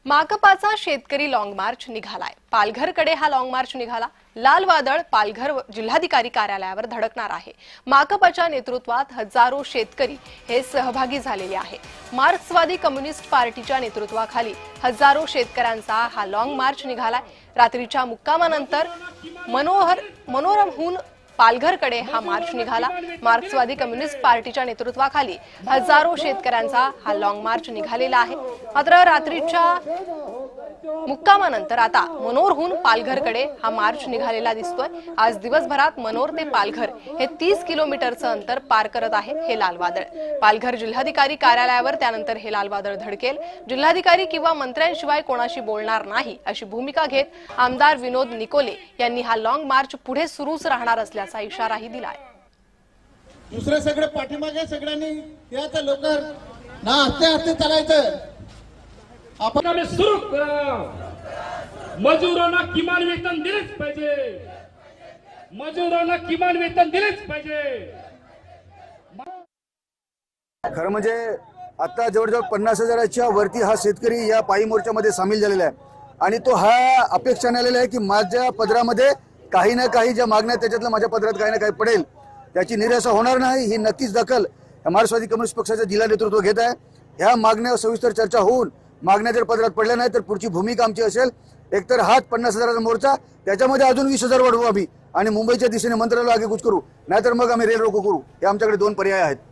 माकपाचा शेतकरी long march निघालाय। पालघरकडे हा long march निघाला। लाल वादळ पालघर जिल्हाधिकारी कार्यालयावर धडकणार आहे। माकपाच्या नेतृत्वात हजारो शेतकरी हे सहभागी झालेले आहे। मार्क्सवादी कम्युनिस्ट पार्टीच्या नेतृत्वाखाली हजारो शेतकऱ्यांचा हा लॉंग मार्च निघालाय। रात्रीच्या मुक्कामानंतर मनोरमहून पालघरकडे हा मार्च निघाला। मार्क्सवादी कम्युनिस्ट पार्टीच्या नेतृत्वाखाली हजारो शेतकऱ्यांचा हा लॉंग मार्च निघालेला आहे। मात्र रात्रीच्या मुक्कामानंतर आता मनोरहून पालघरकडे हा मार्च निघालेला दिसतोय। आज दिवसभरात मनोर ते पालघर हे 30 किलोमीटरचं अंतर पार करत आहे हे लाल वादळ। पालघर जिल्हाधिकारी कार्यालयावर त्यानंतर हे लाल वादळ धडकेल। जिल्हाधिकारी किंवा मंत्र्यांशिवाय कोणाशी बोलणार नाही अशी भूमिका घेत आमदार विनोद निकोले यांनी हा लॉंग मार्च पुढे सुरूच राहणार असल्याचा इशाराही दिलाय। दुसरे सगळे पाठीमागे सगळ्यांनी याचं लवकर ना हसते हसते चालायचं। आपण सुरू करा। मजुरांना किमान वेतन दिलेच पाहिजे। मजुरांना किमान वेतन दिलेच पाहिजे। खरं म्हणजे आता जवळजवळ 50,000च्या वरती हा शेतकरी या पायी मोर्चामध्ये सामील झालेला आहे आणि तो हा अपेक्षा आलेला आहे की माझ्या पदरामध्ये काही ना काही ज्या मागण्या त्याच्यातलं माझ्या पदरात काही ना काही पडेल, त्याची निराशा होणार नाही ही नक्कीच दखल मार्क्सवादी कम्युनिस्ट पक्षाचं जिल्हा नेतृत्व घेत आहे। ह्या मागण्यावर सविस्तर चर्चा होऊन मागण्या जर पदरात पडल्या नाही तर पुढची भूमिका आमची असेल एकतर हात 50,000चा मोर्चा, त्याच्यामध्ये अजून 20,000 वाढवू आम्ही आणि मुंबईच्या दिशेने मंत्रालय आगेकूच करू, नाहीतर मग आम्ही रेल रोको करू। हे आमच्याकडे दोन पर्याय आहेत।